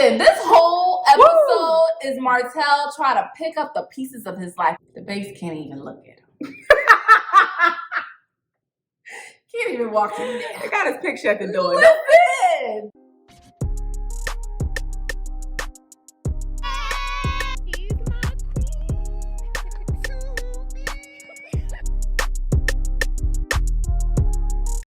Listen, this whole episode is Martell trying to pick up the pieces of his life. The babes can't even look at him. Can't even walk in there. I got his picture at the door. Listen.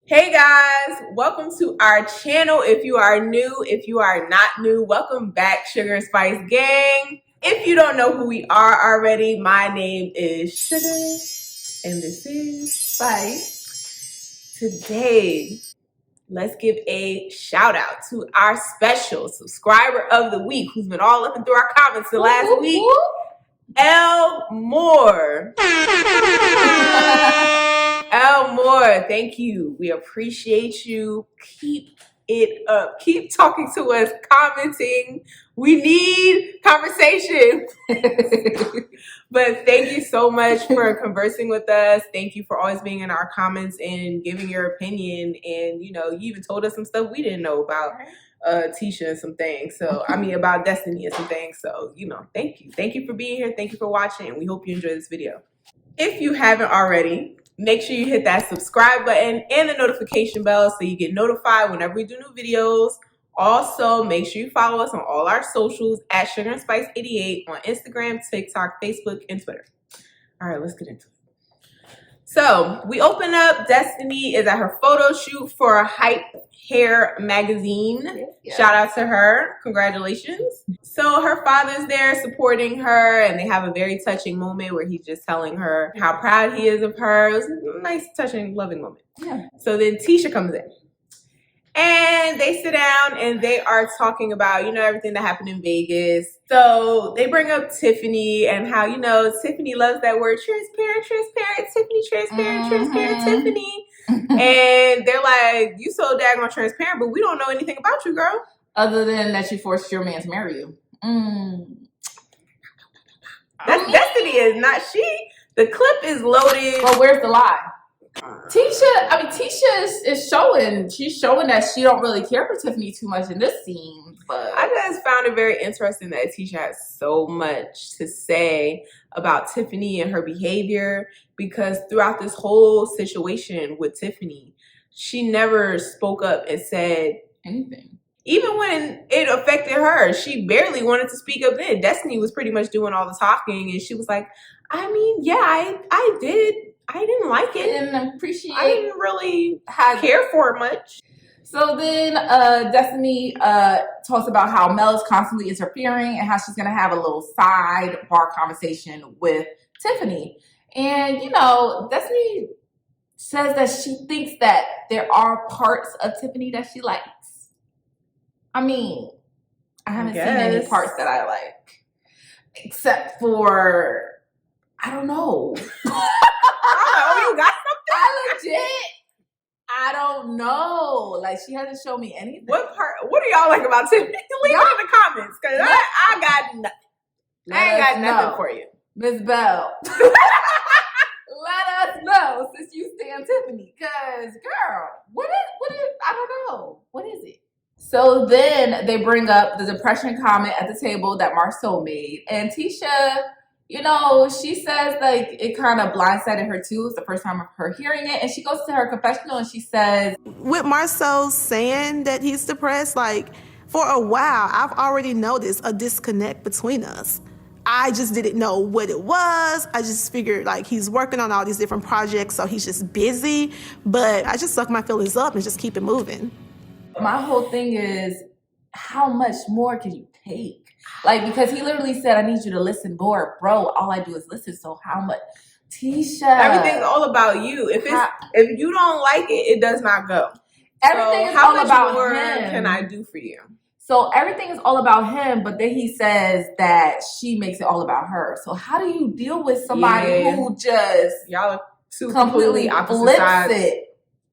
Hey guys, welcome to our channel. If you are new, if you are not new, welcome back, Sugar and Spice gang. If you don't know who we are already, my name is Sugar and this is Spice. Today, let's give a shout out to our special subscriber of the week who's been all up and through our comments the last week, Lamh. Lamh, thank you. We appreciate you. Keep it up. Keep talking to us, commenting. We need conversation. But thank you so much for conversing with us. Thank you for always being in our comments and giving your opinion. And, you even told us some stuff we didn't know about Tisha and some things. So, about Destiny and some things. So, thank you. Thank you for being here. Thank you for watching. And we hope you enjoy this video. If you haven't already, make sure you hit that subscribe button and the notification bell so you get notified whenever we do new videos. Also, make sure you follow us on all our socials at Sugar and Spice 88 on Instagram, TikTok, Facebook, and Twitter. All right, let's get into it. So, we open up. Destiny is at her photo shoot for a Hype Hair magazine. Yeah. Shout out to her. Congratulations. So her father's there supporting her, and they have a very touching moment where he's just telling her how proud he is of her. It was a nice, touching, loving moment. Yeah. So then Tisha comes in. And they sit down and they are talking about, everything that happened in Vegas. So they bring up Tiffany and how, Tiffany loves that word, transparent, Tiffany, transparent, Tiffany. And they're like, you so daggone transparent, but we don't know anything about you, girl. Other than that you forced your man to marry you. That's Destiny is not she. The clip is loaded. Well, where's the lie? Tisha is showing. She's showing that she don't really care for Tiffany too much in this scene. But I just found it very interesting that Tisha has so much to say about Tiffany and her behavior, because throughout this whole situation with Tiffany, she never spoke up and said anything. Even when it affected her, she barely wanted to speak up then. Destiny was pretty much doing all the talking, and she was like, I did. I didn't like it. I didn't appreciate it. I didn't really care for it much. So then Destiny talks about how Mel is constantly interfering and how she's going to have a little sidebar conversation with Tiffany. And, Destiny says that she thinks that there are parts of Tiffany that she likes. I haven't seen any parts that I like. Except for, I don't know. Oh, you got something? I don't know. Like, she hasn't shown me anything. What do y'all like about Tiffany? Leave it in the comments, because I got nothing. I ain't got nothing for you. Miss Bell. Let us know, since you stand Tiffany. Because, girl, what is, I don't know. What is it? So then they bring up the depression comment at the table that Marsau made. And Tisha, she says, like, it kind of blindsided her too. It's the first time of her hearing it. And she goes to her confessional and she says, with Marsau saying that he's depressed, like, for a while, I've already noticed a disconnect between us. I just didn't know what it was. I just figured, like, he's working on all these different projects, so he's just busy. But I just suck my feelings up and just keep it moving. My whole thing is, how much more can you take? Like, because he literally said, I need you to listen more. Bro, all I do is listen. So how much? Tisha. Everything's all about you. If you don't like it, it does not go. Everything is all about him. What can I do for you? So everything is all about him, but then he says that she makes it all about her. So how do you deal with somebody who just y'all are two completely opposite sides.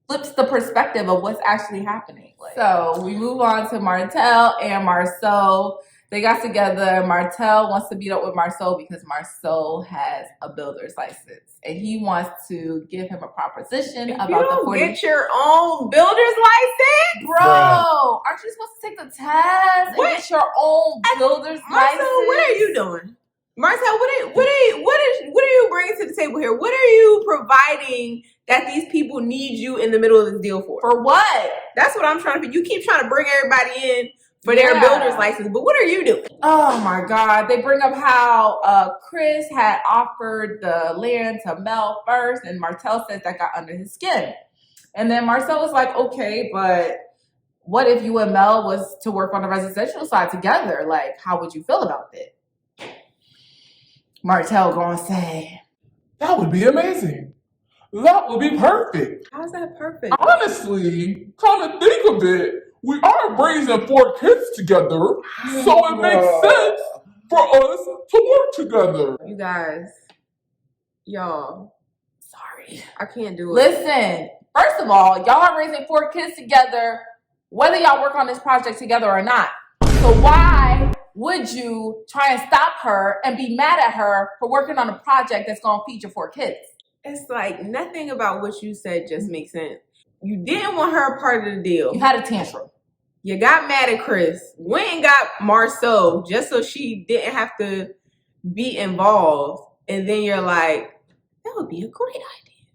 Flips the perspective of what's actually happening? So we move on to Martell and Marsau They got together. Martell wants to meet up with Marsau because Marsau has a builder's license. And he wants to give him a proposition about the 40. Get your own builder's license? Bro, aren't you supposed to take the test and get your own builder's license? Marcel, what are you doing? Marcel, what are you bringing to the table here? What are you providing that these people need you in the middle of this deal for? For what? That's what I'm trying to. You keep trying to bring everybody in for their builder's license, but what are you doing? Oh my God! They bring up how Chris had offered the land to Mel first, and Martell says that got under his skin. And then Marcel was like, "Okay, but what if you and Mel was to work on the residential side together? Like, how would you feel about it?" Martell gonna say, "That would be amazing. That would be perfect." How's that perfect? Honestly, come to think of it, we are raising 4 kids together, so it makes sense for us to work together. You guys, y'all, sorry, I can't do it. Listen, first of all, y'all are raising 4 kids together, whether y'all work on this project together or not. So why would you try and stop her and be mad at her for working on a project that's going to feed your 4 kids? It's like nothing about what you said just makes sense. You didn't want her a part of the deal. You had a tantrum. You got mad at Chris. Went and got Marsau just so she didn't have to be involved. And then you're like, that would be a great idea.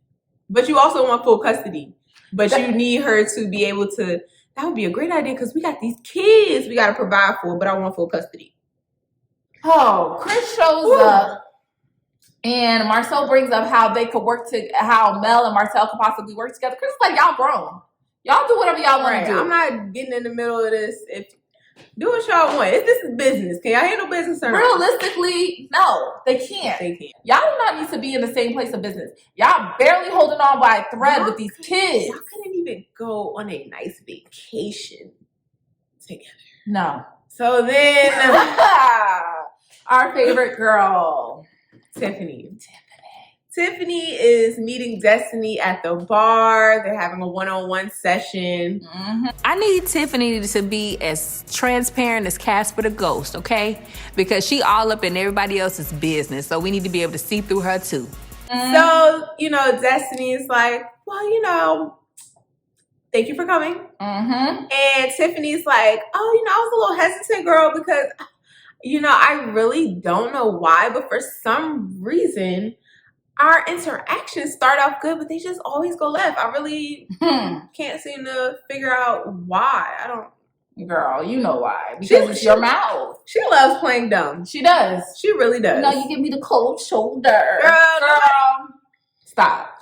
But you also want full custody. But you need her to be able to, that would be a great idea because we got these kids we got to provide for, but I want full custody. Oh, Chris shows up. And Marsau brings up how they could work how Mel and Martell could possibly work together. Chris is like, y'all grown. Y'all do whatever y'all want to do. I'm not getting in the middle of this. Do what y'all want. This is business. Can y'all handle business or not? Realistically, no, they can't. They can't. Y'all do not need to be in the same place of business. Y'all barely holding on by a thread with these kids. Y'all couldn't even go on a nice vacation together. No. So then, our favorite girl, Tiffany is meeting Destiny at the bar. They're having a one-on-one session. Mm-hmm. I need Tiffany to be as transparent as Casper the Ghost, okay? Because she all up in everybody else's business, so we need to be able to see through her too. Mm-hmm. So, Destiny is like, well, thank you for coming. Mm-hmm. And Tiffany's like, I was a little hesitant, girl, because, I really don't know why, but for some reason, our interactions start off good, but they just always go left. I really can't seem to figure out why. I don't. Girl, you know why. Because it's your mouth. She loves playing dumb. She does. She really does. No, you give me the cold shoulder. Girl. Stop.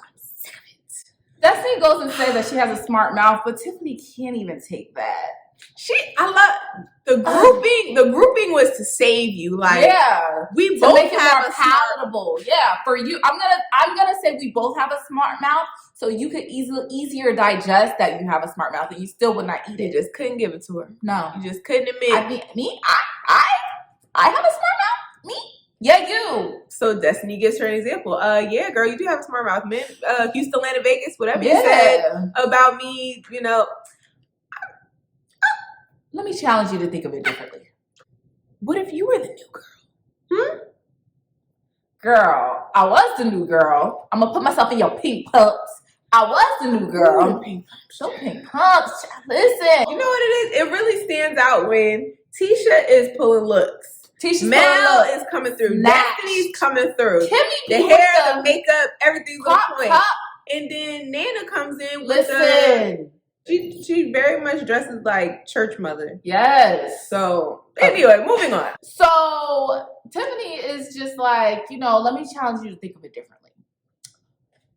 Destiny goes and says that she has a smart mouth, but Tiffany can't even take that. I love the grouping. The grouping was to save you. Like, we both make it have more palatable. Yeah, for you, I'm gonna say we both have a smart mouth, so you could easier digest that you have a smart mouth, and you still would not eat it. You just couldn't give it to her. No, you just couldn't admit. I have a smart mouth. Me? Yeah, you. So Destiny gives her an example. Yeah, girl, you do have a smart mouth, man. Houston, Atlanta, Vegas, whatever you said about me, Let me challenge you to think of it differently. What if you were the new girl? Girl, I was the new girl. I'm gonna put myself in your pink pumps. I was the new girl. Pink pumps. So pink pumps. Listen. You know what it is? It really stands out when Tisha is pulling looks. Mel is coming through. Destiny's coming through. The hair, the makeup, everything's on point. And then Nana comes in with she very much dresses like church mother. Yes. So anyway, moving on. So Tiffany is just like, let me challenge you to think of it differently.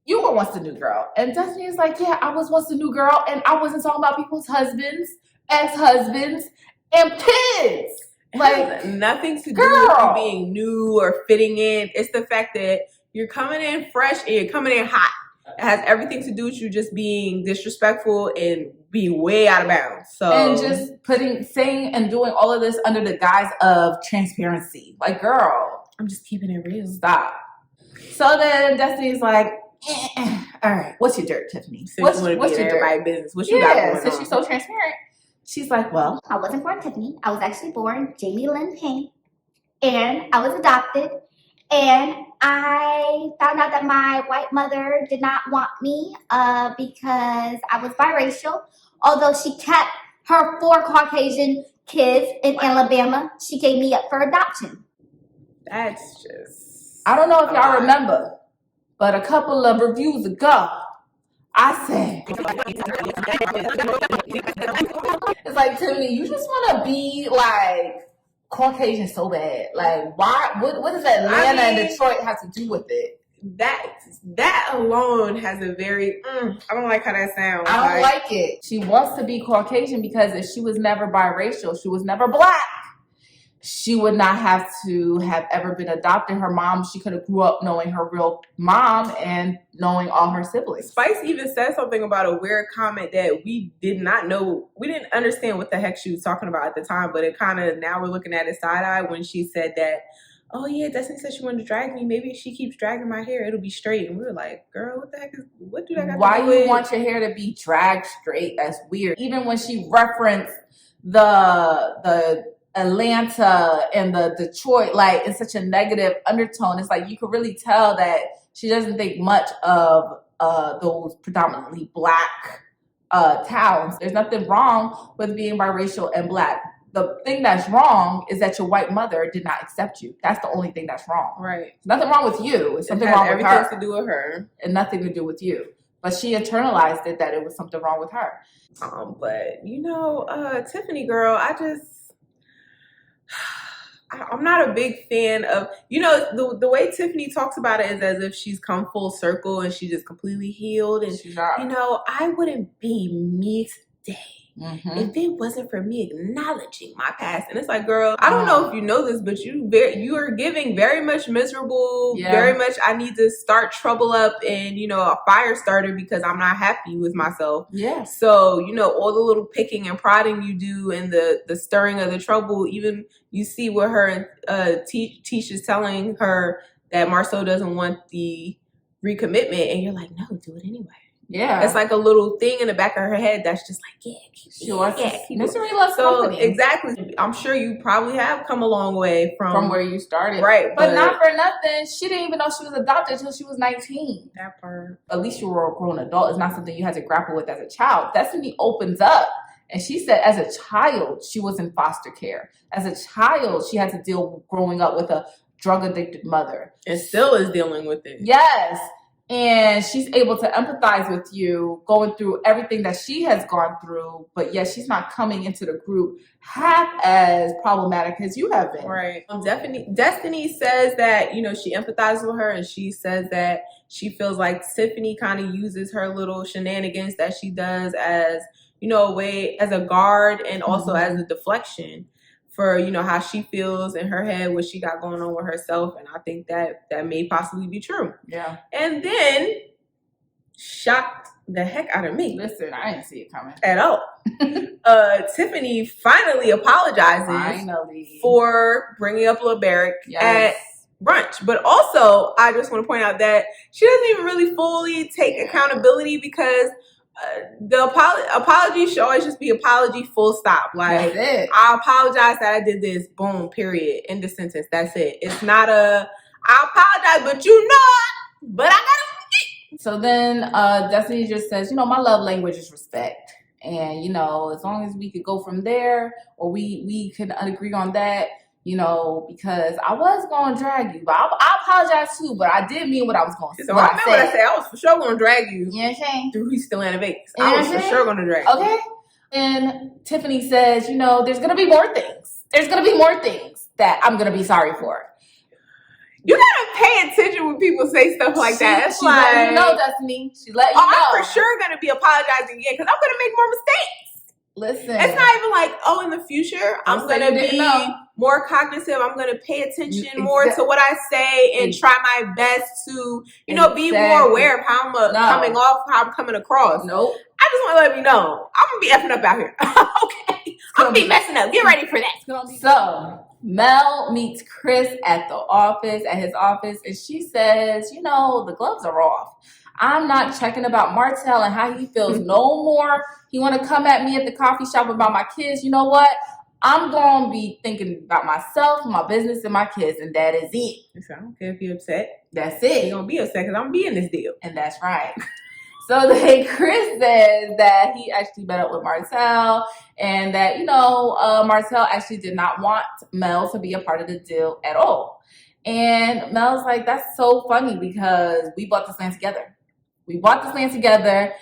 You were once the new girl. And Destiny is like, yeah, I was once the new girl, and I wasn't talking about people's husbands, ex-husbands, and kids. Like, nothing to do with you being new or fitting in. It's the fact that you're coming in fresh and you're coming in hot. It has everything to do with you just being disrespectful and being way out of bounds. So, and just saying and doing all of this under the guise of transparency. Like, girl, I'm just keeping it real. Stop. So then Destiny's like, all right, what's your dirt, Tiffany? Since you want to be in everybody's business, what you got going on? Since she's so transparent. She's like, well, I wasn't born Tiffany. I was actually born Jamie Lynn Payne. And I was adopted. And I found out that my white mother did not want me because I was biracial. Although she kept her 4 Caucasian kids in Alabama, she gave me up for adoption. That's just... I don't know if y'all remember, but a couple of reviews ago, I said, it's like, Tiffany, you just want to be like Caucasian so bad. Like, why? What does Atlanta and Detroit have to do with it? That alone has a very, I don't like how that sounds. I don't like it. She wants to be Caucasian because if she was never biracial, she was never black, she would not have to have ever been adopted. Her mom, she could have grew up knowing her real mom and knowing all her siblings. Spice even said something about a weird comment that we did not know. We didn't understand what the heck she was talking about at the time, but it kind of, now we're looking at it side eye when she said that, oh yeah, Destiny said she wanted to drag me. Maybe if she keeps dragging my hair, it'll be straight. And we were like, girl, what the heck what do that got to do with? Why you want your hair to be dragged straight? That's weird. Even when she referenced the Atlanta and the Detroit, like, in such a negative undertone, it's like you could really tell that she doesn't think much of those predominantly black towns. There's nothing wrong with being biracial and black. The thing that's wrong is that your white mother did not accept you. That's the only thing that's wrong. Right. There's nothing wrong with you. It's something wrong with her. Everything to do with her. And nothing to do with you. But she internalized it that it was something wrong with her. But Tiffany girl, I'm not a big fan of, the way Tiffany talks about it is as if she's come full circle and she just completely healed. And she's not. I wouldn't be me today if it wasn't for me acknowledging my past. And it's like, girl, I don't know if you know this, but you are giving very much miserable, very much I need to start trouble up and, a fire starter because I'm not happy with myself. Yeah. So, all the little picking and prodding you do and the stirring of the trouble, even you see where her Tisha's telling her that Marsau doesn't want the recommitment and you're like, no, do it anyway. Yeah. It's like a little thing in the back of her head that's just like, misery loves company. Exactly. I'm sure you probably have come a long way from where you started. Right. But not for nothing, she didn't even know she was adopted until she was 19. That part. At least you were a grown adult. It's not something you had to grapple with as a child. Destiny opens up. And she said as a child, she was in foster care. As a child, she had to deal with growing up with a drug-addicted mother. And still is dealing with it. Yes. And she's able to empathize with you going through everything that she has gone through, but yet she's not coming into the group half as problematic as you have been. Right. Destiny says that, she empathizes with her and she says that she feels like Tiffany kind of uses her little shenanigans that she does as, a way, as a guard and also as a deflection for, how she feels in her head, what she got going on with herself. And I think that may possibly be true. Yeah. And then shocked the heck out of me. Listen, I didn't see it coming. At all. Tiffany finally apologizes for bringing up Lil Barrick at brunch. But also, I just want to point out that she doesn't even really fully take accountability because the apology should always just be apology, full stop. Like, I apologize that I did this, boom, period, end of sentence. That's it. It's not I apologize, but but I gotta. So then Destiny just says, my love language is respect. And, as long as we could go from there or we can agree on that, because I was going to drag you, but I apologize too, but I did mean what I was going to say. So I meant what I said. I was for sure going to drag you. You know what I'm saying? Through He's Still in Vegas. I was for sure going to drag you. Okay. And Tiffany says, there's going to be more things. There's going to be more things that I'm going to be sorry for. You gotta pay attention when people say stuff like that. She's letting you know, Destiny. She's letting you know. I'm for sure gonna be apologizing again because I'm gonna make more mistakes. Listen. It's not even like, in the future, I'm gonna be more cognitive. I'm gonna pay attention more to what I say and try my best to, be more aware of how I'm coming off, how I'm coming across. Nope. I just want to let you know, I'm gonna be effing up out here. Okay. I'm gonna be messing up. Get ready for that. So Mel meets Chris at his office, and she says, the gloves are off. I'm not checking about Martell and how he feels no more. He want to come at me at the coffee shop about my kids. You know what? I'm going to be thinking about myself, my business, and my kids, and that is it. So I don't care if you're upset. That's it. You're going to be upset because I'm going to be in this deal. And that's right. So then Chris says that he actually met up with Martell and that, Martell actually did not want Mel to be a part of the deal at all. And Mel's like, that's so funny because we bought this land together. We bought this land together.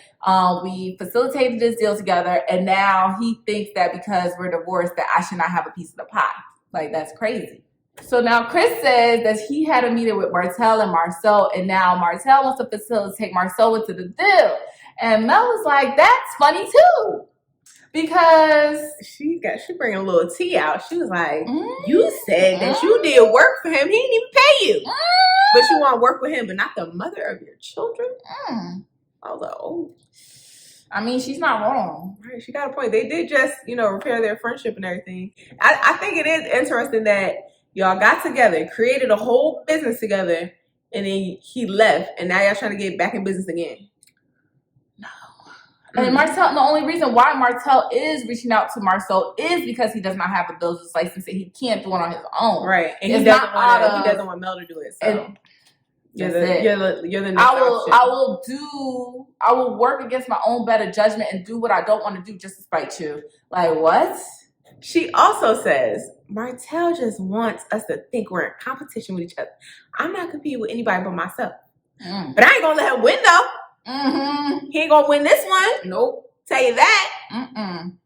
We facilitated this deal together. And now he thinks that because we're divorced that I should not have a piece of the pie. Like, that's crazy. So now Chris says that he had a meeting with Martell and Marsau, and now Martell wants to facilitate Marsau into the deal. And Mel was like, that's funny too. Because she bringing a little tea out. She was like, you said that you did work for him. He didn't even pay you. But you want to work with him, but not the mother of your children? I was like, oh. I mean, she's not wrong. Right, she got a point. They did just, repair their friendship and everything. I think it is interesting that y'all got together, created a whole business together, and then he left, and now y'all trying to get back in business again. No. And Martell, the only reason why Martell is reaching out to Marsau is because he does not have a builder's license and he can't do it on his own. Right. And he doesn't want Mel to do it. So you're the next option. I will work against my own better judgment and do what I don't want to do just to spite you. Like, what? She also says, Martell just wants us to think we're in competition with each other. I'm not competing with anybody but myself. But I ain't going to let him win, though. He ain't going to win this one. Nope. Tell you that.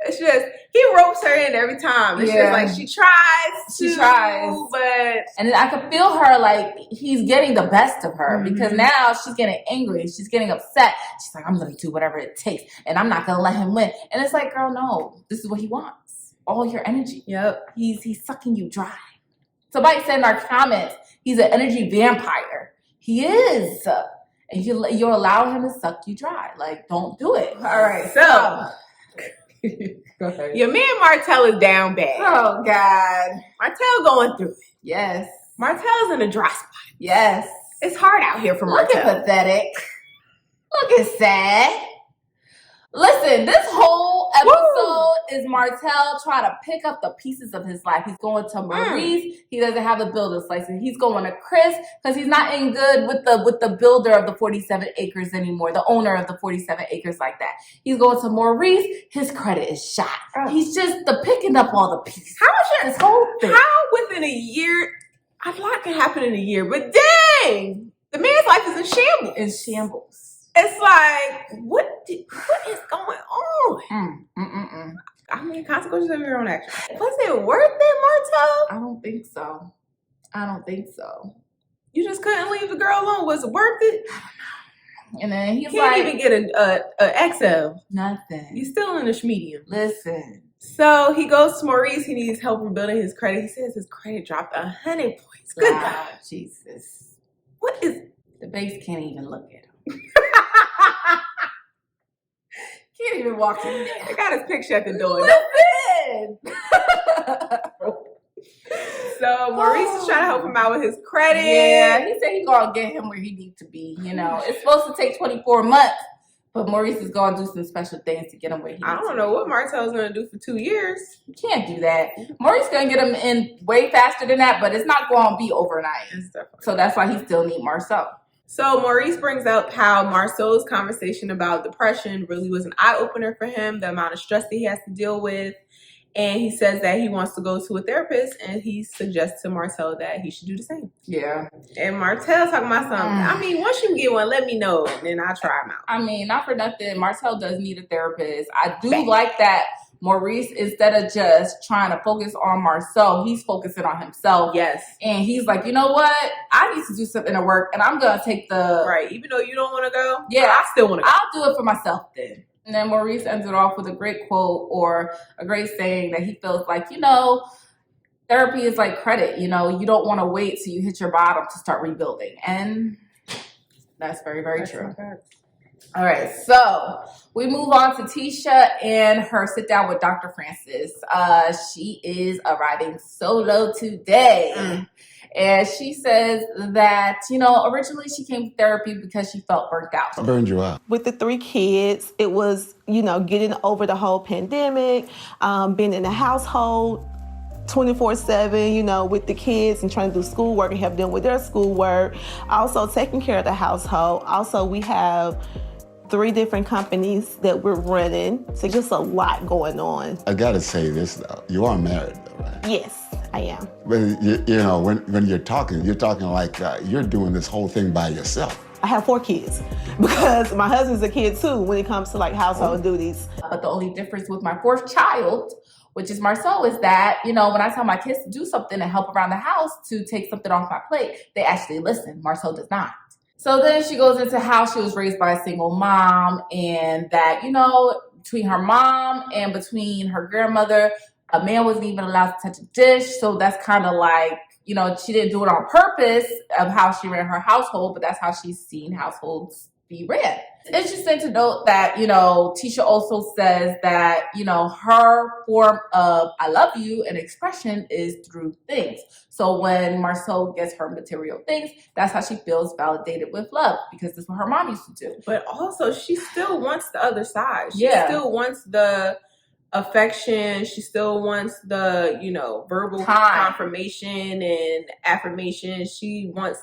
It's just, he ropes her in every time. It's just like, she tries, but... And I could feel her, like, he's getting the best of her. Because now she's getting angry. She's getting upset. She's like, I'm going to do whatever it takes. And I'm not going to let him win. And it's like, girl, no. This is what he wants. All your energy. Yep. He's sucking you dry. Somebody said in our comments, he's an energy vampire. He is. And you allow him to suck you dry. Like, don't do it. All right, so go ahead. Your man Martell is down bad. Oh, God. Martell going through it. Yes. Martell's in a dry spot. Yes. It's hard out here for Martell. Look at pathetic. Look at sad. Listen, this whole episode is Martell trying to pick up the pieces of his life. He's going to Maurice. He doesn't have a builder's license. He's going to Chris because he's not in good with the builder of the 47 acres anymore, the owner of the 47 acres like that. He's going to Maurice. His credit is shot. He's just picking up all the pieces. How this whole thing? How within a year, a lot can happen in a year, but dang, the man's life is in shambles. In shambles. It's like, what is going on? I mean, consequences of your own actions. Was it worth it, Martell? I don't think so. You just couldn't leave the girl alone. Was it worth it? And then he's can't like, even get a XL. Nothing. He's still in the medium. Listen. So he goes to Maurice. He needs help rebuilding his credit. He says his credit dropped 100 points. Good God. Jesus. What is... The banks can't even look at him. Can't even walk in there. I got his picture at the door. Listen. So Maurice is trying to help him out with his credit. Yeah, he said he's gonna get him where he needs to be. It's supposed to take 24 months, but Maurice is gonna do some special things to get him where he needs to be. I don't know what Martell's gonna do for 2 years. You can't do that. Maurice gonna get him in way faster than that, but it's not gonna be overnight. So that's why he still need Marsau. So Maurice brings up how Marsau's conversation about depression really was an eye-opener for him, the amount of stress that he has to deal with. And he says that he wants to go to a therapist, and he suggests to Martell that he should do the same. Yeah. And Martell's talking about something. I mean, once you get one, let me know, and then I'll try him out. I mean, not for nothing, Martell does need a therapist. I do like that Maurice, instead of just trying to focus on Marsau, he's focusing on himself. Yes. And he's like, you know what? I need to do something to work, and I'm going to take the... Right. Even though you don't want to go, yeah, I still want to go. I'll do it for myself then. And then Maurice ends it off with a great quote or a great saying that he feels like, therapy is like credit. You don't want to wait till you hit your bottom to start rebuilding. And that's very, very true. All right, so we move on to Tisha and her sit down with Dr. Francis. She is arriving solo today. And she says that, originally she came to therapy because she felt burnt out. I burned you out. With the 3 kids, it was, getting over the whole pandemic, being in the household 24/7, with the kids and trying to do schoolwork and help them with their schoolwork. Also taking care of the household. Also, we have 3 different companies that we're running. So just a lot going on. I gotta say this though, you are married though, right? Yes, I am. But when you're talking like you're doing this whole thing by yourself. I have 4 kids because my husband's a kid too when it comes to like household duties. But the only difference with my 4th child, which is Marsau, is that, when I tell my kids to do something and help around the house to take something off my plate, they actually listen. Marsau does not. So then she goes into how she was raised by a single mom and that, between her mom and between her grandmother, a man wasn't even allowed to touch a dish. So that's kind of like, she didn't do it on purpose of how she ran her household, but that's how she's seen households be ran. It's interesting to note that, Tisha also says that, her form of I love you and expression is through things. So when Marsau gets her material things, that's how she feels validated with love because that's what her mom used to do. But also, she still wants the other side. She Yeah. still wants the affection. She still wants the, verbal Time. confirmation and affirmation. She wants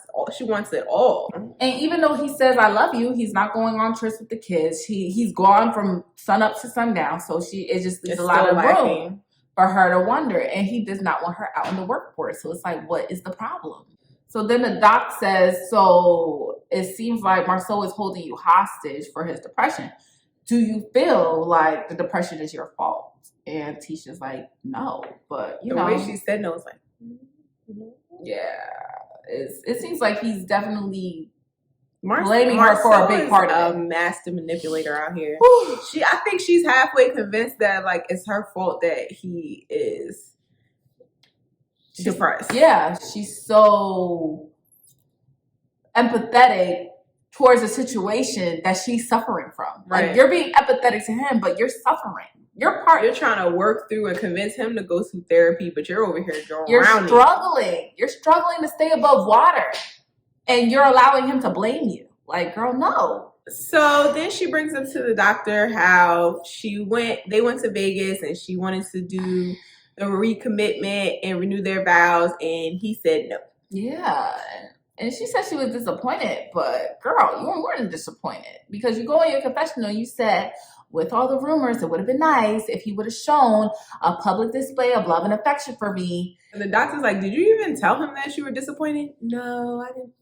it all. And even though he says I love you, he's not going on trips with the kids. He's gone from sun up to sundown. So it just leaves It's a lot still of lacking. room for her to wonder. And he does not want her out in the workforce. So it's like, what is the problem? So then the doc says, so it seems like Marsau is holding you hostage for his depression. Do you feel like the depression is your fault? And Tisha's like, no, but The way she said no was like, yeah, it seems like he's definitely Marsau blaming her for a big part of a it. master manipulator out here. I think she's halfway convinced that like it's her fault that he is depressed. Yeah, she's so empathetic towards a situation that she's suffering from. Right. Like, you're being empathetic to him, but you're suffering. You're trying to work through and convince him to go through therapy, but you're over here drowning. You're struggling. You're struggling to stay above water, and you're allowing him to blame you. Like, girl, no. So then she brings up to the doctor how they went to Vegas and she wanted to do the recommitment and renew their vows, and he said no. Yeah. And she said she was disappointed, but girl, you weren't disappointed because you go in your confessional and you said, with all the rumors, it would have been nice if he would have shown a public display of love and affection for me. And the doctor's like, did you even tell him that you were disappointed? No, I didn't.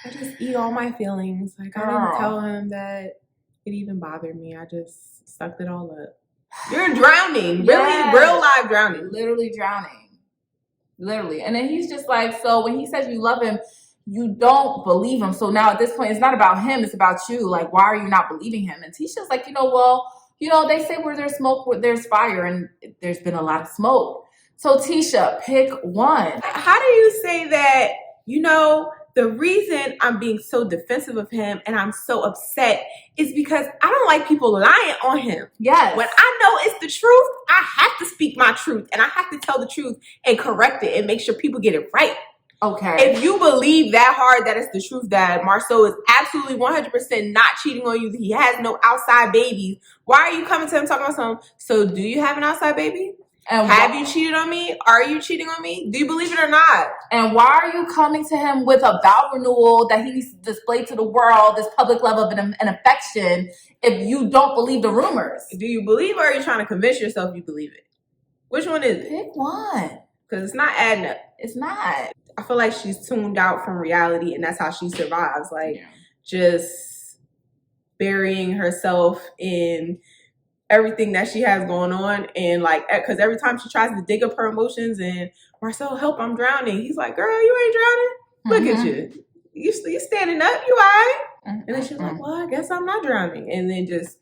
I just eat all my feelings. Like, I didn't tell him that it even bothered me. I just sucked it all up. You're drowning. Yes. Really, real live drowning. Literally drowning. Literally. And then he's just like, so when he says you love him, you don't believe him. So now at this point, it's not about him, it's about you. Like, why are you not believing him? And Tisha's like, they say where there's smoke, where there's fire, and there's been a lot of smoke. So Tisha, pick one. How do you say that, the reason I'm being so defensive of him and I'm so upset is because I don't like people lying on him. Yes. When I know it's the truth, I have to speak my truth and I have to tell the truth and correct it and make sure people get it right. Okay. If you believe that hard that it's the truth that Marsau is absolutely 100% not cheating on you, that he has no outside babies, why are you coming to him talking about something? So do you have an outside baby? And have you cheated on me? Are you cheating on me? Do you believe it or not? And why are you coming to him with a vow renewal that he needs to display to the world, this public love of an affection, if you don't believe the rumors? Do you believe or are you trying to convince yourself you believe it? Which one is it? Pick one. Because it's not adding up. It's not. I feel like she's tuned out from reality and that's how she survives. Just burying herself in everything that she has going on, and because every time she tries to dig up her emotions and Marsau, help, I'm drowning. He's like, girl, you ain't drowning. Look at you. You standing up. You all right? And then she's like, well, I guess I'm not drowning. And then just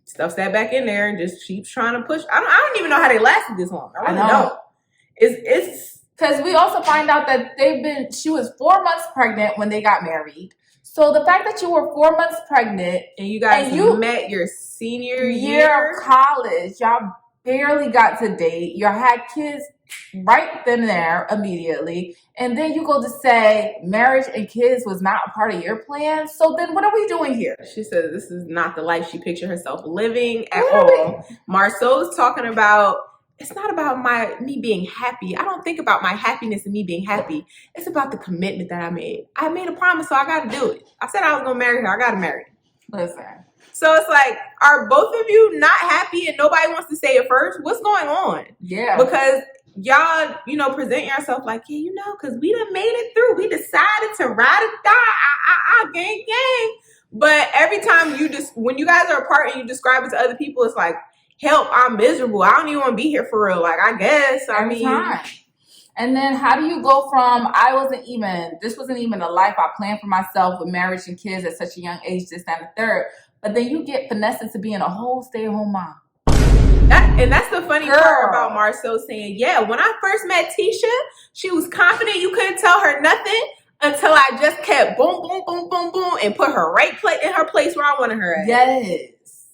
stuffs that back in there and just keeps trying to push. I don't even know how they lasted this long. I really don't. It's because we also find out that she was 4 months pregnant when they got married. So the fact that you were 4 months pregnant and you guys met your senior year of college, y'all barely got to date. Y'all had kids right then and there, immediately. And then you go to say marriage and kids was not a part of your plan. So then what are we doing here? She said this is not the life she pictured herself living at all. Marsau's talking about, it's not about me being happy. I don't think about my happiness and me being happy. It's about the commitment that I made. I made a promise, so I got to do it. I said I was going to marry her. I got to marry her. Listen. So it's like, are both of you not happy and nobody wants to say it first? What's going on? Yeah. Because y'all, present yourself like, yeah, because we done made it through. We decided to ride or die, gang, gang. But every time when you guys are apart and you describe it to other people, it's like, help, I'm miserable. I don't even want to be here for real. Like, I guess, Every time. And then how do you go from, this wasn't even a life I planned for myself with marriage and kids at such a young age, this, that, and the third. But then you get finessed into being a whole stay-at-home mom. And that's the funny part about Marsau saying, yeah, when I first met Tisha, she was confident you couldn't tell her nothing until I just kept boom, boom, boom, boom, boom, and put her in her place where I wanted her at. Yes.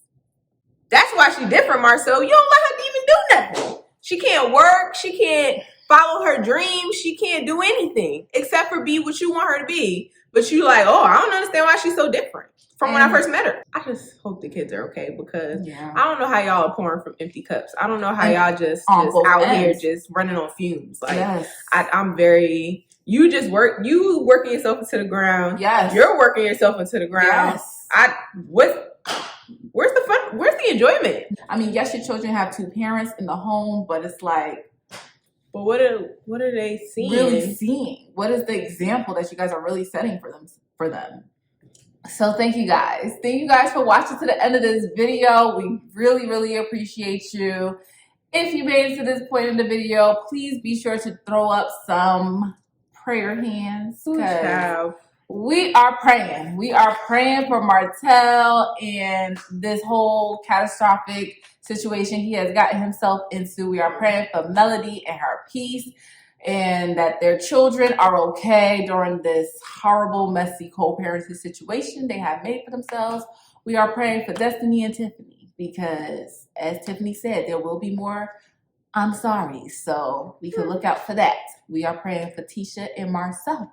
That's why she different, Marsau. You don't let her even do nothing. She can't work. She can't follow her dreams. She can't do anything except for be what you want her to be. But you like, oh, I don't understand why she's so different from when I first met her. I just hope the kids are okay because I don't know how y'all are pouring from empty cups. I don't know how y'all just out here just running on fumes. Like I'm very, you working yourself into the ground. Yes. You're working yourself into the ground. Yes. Where's the fun? Where's the enjoyment? I mean, yes, your children have two parents in the home, but it's like, but what are they seeing? Really seeing? What is the example that you guys are really setting for them? So thank you guys. Thank you guys for watching to the end of this video. We really, really appreciate you. If you made it to this point in the video, please be sure to throw up some prayer hands. We are praying. We are praying for Martell and this whole catastrophic situation he has gotten himself into. We are praying for Melody and her peace and that their children are okay during this horrible, messy co-parenting situation they have made for themselves. We are praying for Destiny and Tiffany because, as Tiffany said, there will be more I'm sorry. So we can look out for that. We are praying for Tisha and Marsau.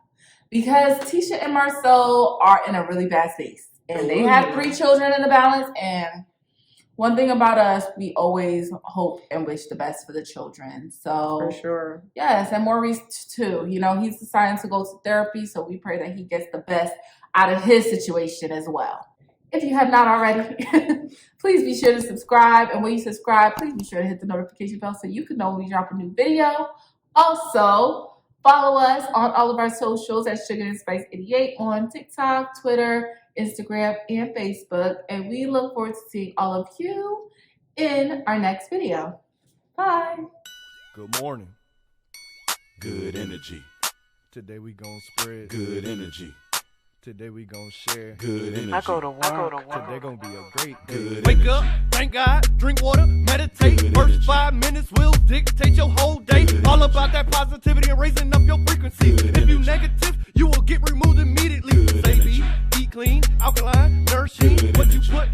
Because Tisha and Marsau are in a really bad space. And they have 3 children in the balance. And one thing about us, we always hope and wish the best for the children. So for sure. Yes, and Maurice too. He's deciding to go to therapy. So we pray that he gets the best out of his situation as well. If you have not already, please be sure to subscribe. And when you subscribe, please be sure to hit the notification bell so you can know when we drop a new video. Also, follow us on all of our socials at Sugar and Spice 88 on TikTok, Twitter, Instagram, and Facebook. And we look forward to seeing all of you in our next video. Bye. Good morning. Good energy. Today we gonna spread good energy. Today we gonna share good energy. I go to work. Today gonna be a great day. Wake up, thank God, drink water, meditate. First 5 minutes will dictate your whole day. All about that positivity and raising up your frequency. If you negative, you will get removed immediately. Say be, eat clean, alkaline, nourishing. What you put